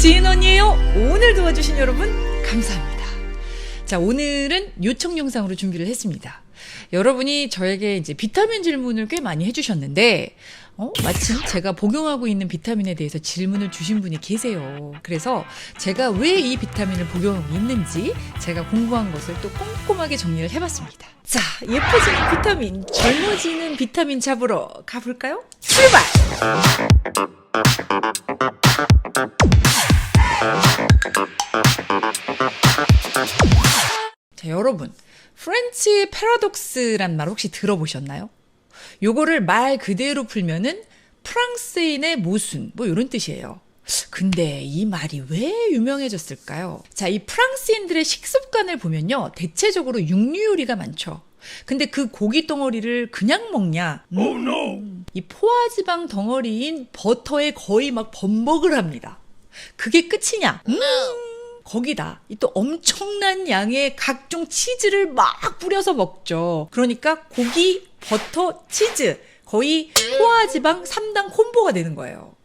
지인 언니예요. 오늘 도와주신 여러분 감사합니다. 자, 오늘은 요청 영상으로 준비를 했습니다. 여러분이 저에게 이제 비타민 질문을 꽤 많이 해주셨는데 마침 제가 복용하고 있는 비타민에 대해서 질문을 주신 분이 계세요. 그래서 제가 왜 이 비타민을 복용하고 있는지 제가 공부한 것을 또 꼼꼼하게 정리를 해봤습니다. 자, 예뻐지는 비타민, 젊어지는 비타민 잡으러 가볼까요? 출발! 자, 여러분, 프렌치 패러독스란 말 혹시 들어보셨나요? 요거를 말 그대로 풀면은 프랑스인의 모순, 뭐 이런 뜻이에요. 근데 이 말이 왜 유명해졌을까요? 자, 이 프랑스인들의 식습관을 보면요, 대체적으로 육류 요리가 많죠. 근데 그 고기 덩어리를 그냥 먹냐? Oh, no. 이 포화지방 덩어리인 버터에 거의 막 범벅을 합니다. 그게 끝이냐? 거기다 또 엄청난 양의 각종 치즈를 막 뿌려서 먹죠. 그러니까 고기, 버터, 치즈, 거의 포화지방 3단 콤보가 되는 거예요.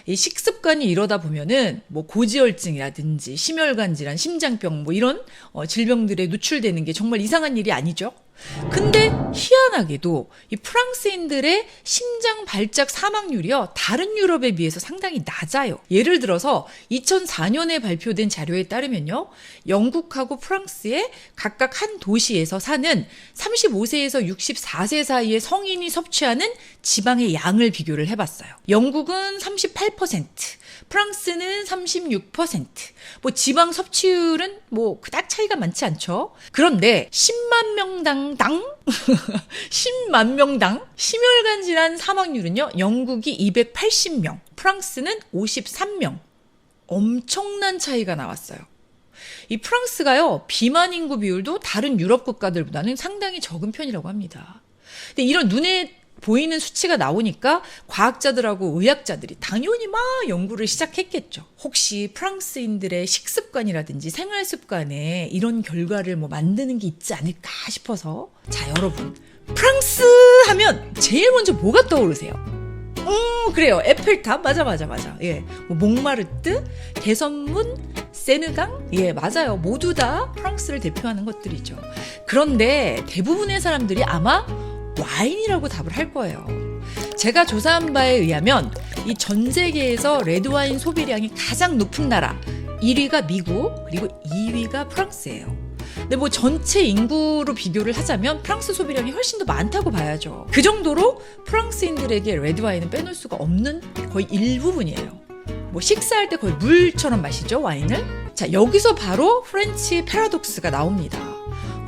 이 식습관이 이러다 보면은 뭐 고지혈증이라든지 심혈관 질환, 심장병 뭐 이런 질병들에 노출되는 게 정말 이상한 일이 아니죠. 근데 희한하게도 이 프랑스인들의 심장 발작 사망률이요, 다른 유럽에 비해서 상당히 낮아요. 예를 들어서 2004년에 발표된 자료에 따르면요, 영국하고 프랑스의 각각 한 도시에서 사는 35세에서 64세 사이의 성인이 섭취하는 지방의 양을 비교를 해봤어요. 영국은 38%, 프랑스는 36%. 뭐 지방 섭취율은 뭐 그닥 차이가 많지 않죠. 그런데 10만 명당 10만 명당 심혈관 질환 사망률은요, 영국이 280명, 프랑스는 53명. 엄청난 차이가 나왔어요. 이 프랑스가요, 비만 인구 비율도 다른 유럽 국가들보다는 상당히 적은 편이라고 합니다. 근데 이런 눈에 보이는 수치가 나오니까 과학자들하고 의학자들이 당연히 막 연구를 시작했겠죠. 혹시 프랑스인들의 식습관이라든지 생활습관에 이런 결과를 뭐 만드는 게 있지 않을까 싶어서. 자, 여러분, 프랑스 하면 제일 먼저 뭐가 떠오르세요? 그래요. 에펠탑. 맞아. 예. 뭐 몽마르트, 대선문, 세느강? 예, 맞아요. 모두 다 프랑스를 대표하는 것들이죠. 그런데 대부분의 사람들이 아마 와인이라고 답을 할 거예요. 제가 조사한 바에 의하면 이 전 세계에서 레드와인 소비량이 가장 높은 나라 1위가 미국, 그리고 2위가 프랑스예요. 근데 뭐 전체 인구로 비교를 하자면 프랑스 소비량이 훨씬 더 많다고 봐야죠. 그 정도로 프랑스인들에게 레드와인은 빼놓을 수가 없는 거의 일부분이에요. 뭐 식사할 때 거의 물처럼 마시죠, 와인을. 자, 여기서 바로 프렌치 패러독스가 나옵니다.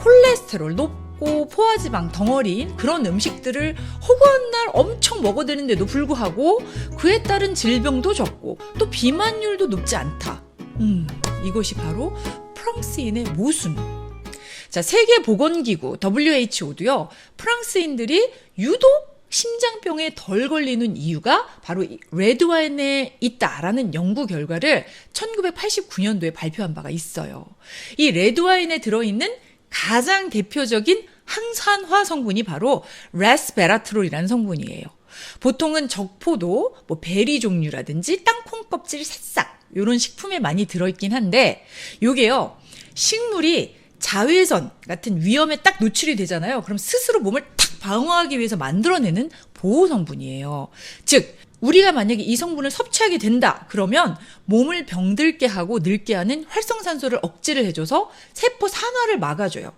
콜레스테롤 높고 포화지방 덩어리인 그런 음식들을 허구한 날 엄청 먹어대는데도 불구하고 그에 따른 질병도 적고 또 비만율도 높지 않다. 이것이 바로 프랑스인의 모순. 자, 세계보건기구 WHO도요, 프랑스인들이 유독 심장병에 덜 걸리는 이유가 바로 이 레드와인에 있다라는 연구 결과를 1989년도에 발표한 바가 있어요. 이 레드와인에 들어있는 가장 대표적인 항산화 성분이 바로 레스베라트롤이라는 성분이에요. 보통은 적포도, 뭐 베리 종류라든지 땅콩 껍질 새싹 이런 식품에 많이 들어있긴 한데, 요게요, 식물이 자외선 같은 위험에 딱 노출이 되잖아요. 그럼 스스로 몸을 탁 방어하기 위해서 만들어내는 보호 성분이에요. 즉, 우리가 만약에 이 성분을 섭취하게 된다 그러면 몸을 병들게 하고 늙게 하는 활성산소를 억제를 해줘서 세포 산화를 막아줘요.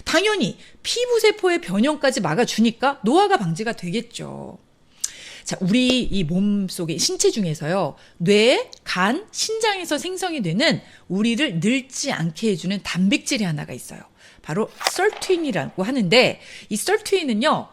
당연히 피부세포의 변형까지 막아주니까 노화가 방지가 되겠죠. 자, 우리 이 몸속의 신체 중에서요, 뇌, 간, 신장에서 생성이 되는 우리를 늙지 않게 해주는 단백질이 하나가 있어요. 바로 설투인이라고 하는데, 이 설투인은요,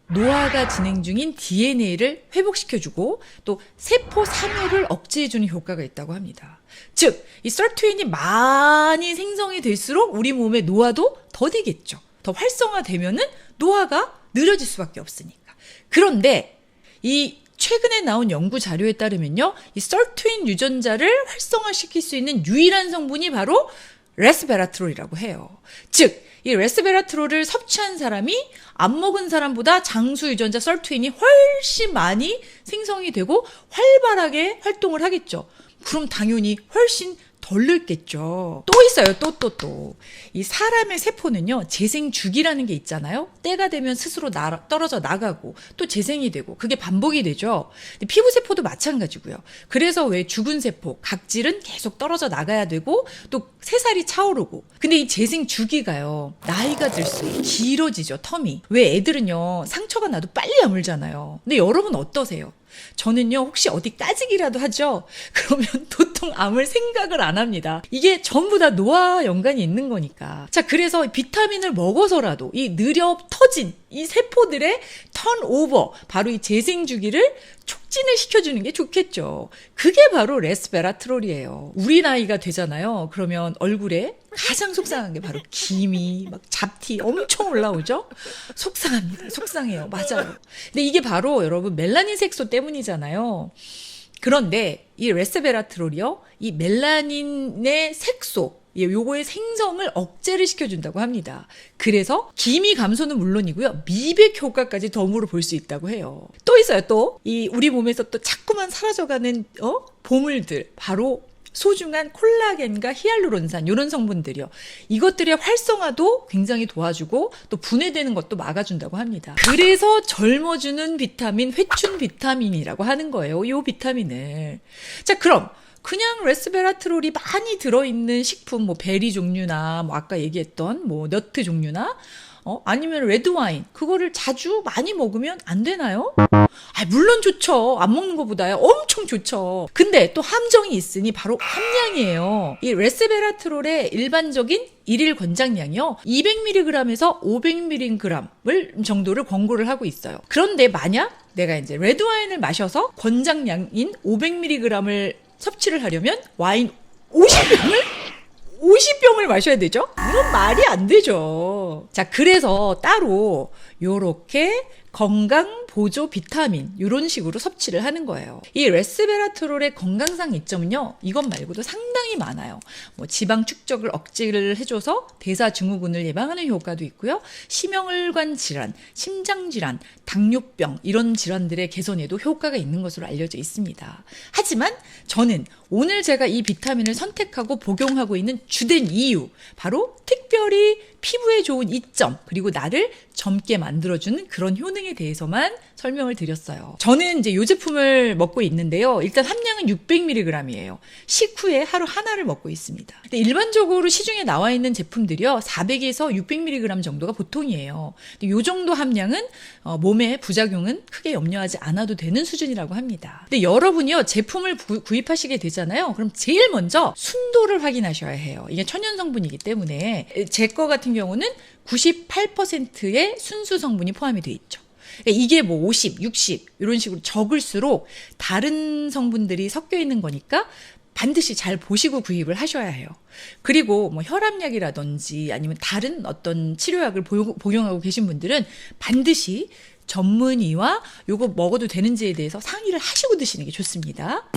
노화가 진행 중인 DNA를 회복시켜주고 또 세포 산화를 억제해주는 효과가 있다고 합니다. 즉, 이 설투인이 많이 생성이 될수록 우리 몸의 노화도 더디겠죠. 더 활성화되면은 노화가 느려질 수밖에 없으니까. 그런데 이 최근에 나온 연구 자료에 따르면요, 이 설투인 유전자를 활성화시킬 수 있는 유일한 성분이 바로 레스베라트롤이라고 해요. 즉, 이 레스베라트롤을 섭취한 사람이 안 먹은 사람보다 장수 유전자 설투인이 훨씬 많이 생성이 되고 활발하게 활동을 하겠죠. 그럼 당연히 훨씬 덜 늙겠죠. 또 있어요. 또. 이 사람의 세포는요, 재생 주기라는 게 있잖아요. 때가 되면 스스로 떨어져 나가고 또 재생이 되고 그게 반복이 되죠. 근데 피부 세포도 마찬가지고요. 그래서 왜 죽은 세포, 각질은 계속 떨어져 나가야 되고 또 새살이 차오르고. 근데 이 재생 주기가요, 나이가 들수록 길어지죠, 텀이. 왜 애들은요, 상처가 나도 빨리 아물잖아요. 근데 여러분 어떠세요? 저는요, 혹시 어디 까지기라도 하죠? 그러면 도통 아물 생각을 안 합니다. 이게 전부 다 노화와 연관이 있는 거니까. 자, 그래서 비타민을 먹어서라도 이 느려 터진 이 세포들의 턴오버, 바로 이 재생 주기를 촉진을 시켜주는 게 좋겠죠. 그게 바로 레스베라트롤이에요. 우리 나이가 되잖아요. 그러면 얼굴에 가장 속상한 게 바로 기미, 막 잡티 엄청 올라오죠? 속상합니다. 속상해요. 맞아요. 근데 이게 바로 여러분 멜라닌 색소 때문이잖아요. 그런데 이 레스베라트롤이요, 이 멜라닌의 색소, 요거의 생성을 억제를 시켜준다고 합니다. 그래서 기미 감소는 물론이고요, 미백 효과까지 덤으로 볼 수 있다고 해요. 또 있어요. 또 이 우리 몸에서 또 자꾸만 사라져가는 보물들, 바로 소중한 콜라겐과 히알루론산, 이런 성분들이요. 이것들의 활성화도 굉장히 도와주고 또 분해되는 것도 막아준다고 합니다. 그래서 젊어주는 비타민, 회춘 비타민이라고 하는 거예요. 이 비타민을. 자, 그럼 그냥 레스베라트롤이 많이 들어있는 식품, 뭐 베리 종류나 뭐 아까 얘기했던 뭐 너트 종류나 아니면 레드와인, 그거를 자주 많이 먹으면 안 되나요? 물론 좋죠. 안 먹는 것보다요. 엄청 좋죠. 근데 또 함정이 있으니 바로 함량이에요. 이 레스베라트롤의 일반적인 일일 권장량이요, 200mg에서 500mg 정도를 권고를 하고 있어요. 그런데 만약 내가 이제 레드와인을 마셔서 권장량인 500mg을 섭취를 하려면 와인 50병을 마셔야 되죠? 이건 말이 안 되죠. 자, 그래서 따로 요렇게 건강 보조 비타민, 이런 식으로 섭취를 하는 거예요. 이 레스베라트롤의 건강상 이점은요, 이것 말고도 상당히 많아요. 뭐 지방 축적을 억제를 해줘서 대사 증후군을 예방하는 효과도 있고요, 심혈관 질환, 심장 질환, 당뇨병, 이런 질환들의 개선에도 효과가 있는 것으로 알려져 있습니다. 하지만 저는 오늘 제가 이 비타민을 선택하고 복용하고 있는 주된 이유, 바로 특별히 피부에 좋은 이점, 그리고 나를 젊게 만들어주는 그런 효능에 대해서만 설명을 드렸어요. 저는 이제 이 제품을 먹고 있는데요. 일단 함량은 600mg이에요. 식후에 하루 하나를 먹고 있습니다. 근데 일반적으로 시중에 나와 있는 제품들이요, 400에서 600mg 정도가 보통이에요. 근데 이 정도 함량은 몸에 부작용은 크게 염려하지 않아도 되는 수준이라고 합니다. 근데 여러분이요, 제품을 구입하시게 되잖아요. 그럼 제일 먼저 순도를 확인하셔야 해요. 이게 천연 성분이기 때문에. 제 거 같은 경우는 98%의 순수 성분이 포함이 돼 있죠. 이게 뭐 50, 60 이런 식으로 적을수록 다른 성분들이 섞여 있는 거니까 반드시 잘 보시고 구입을 하셔야 해요. 그리고 뭐 혈압약이라든지 아니면 다른 어떤 치료약을 복용하고 계신 분들은 반드시 전문의와 요거 먹어도 되는지에 대해서 상의를 하시고 드시는 게 좋습니다.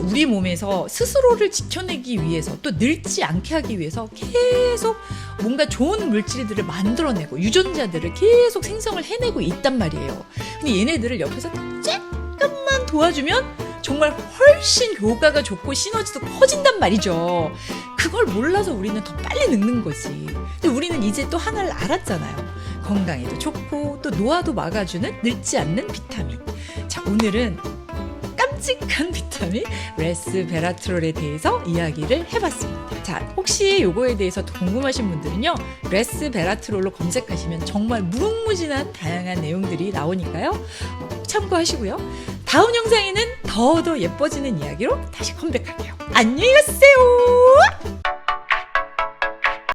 우리 몸에서 스스로를 지켜내기 위해서, 또 늙지 않게 하기 위해서 계속 뭔가 좋은 물질들을 만들어내고 유전자들을 계속 생성을 해내고 있단 말이에요. 근데 얘네들을 옆에서 조금만 도와주면 정말 훨씬 효과가 좋고 시너지도 커진단 말이죠. 그걸 몰라서 우리는 더 빨리 늙는 거지. 근데 우리는 이제 또 하나를 알았잖아요. 건강에도 좋고 또 노화도 막아주는 늙지 않는 비타민. 자, 오늘은 깜찍한 비타민 레스베라트롤에 대해서 이야기를 해봤습니다. 자, 혹시 요거에 대해서 더 궁금하신 분들은요, 레스베라트롤로 검색하시면 정말 무궁무진한 다양한 내용들이 나오니까요, 참고하시고요. 다음 영상에는 더더 예뻐지는 이야기로 다시 컴백할게요. 안녕히 가세요.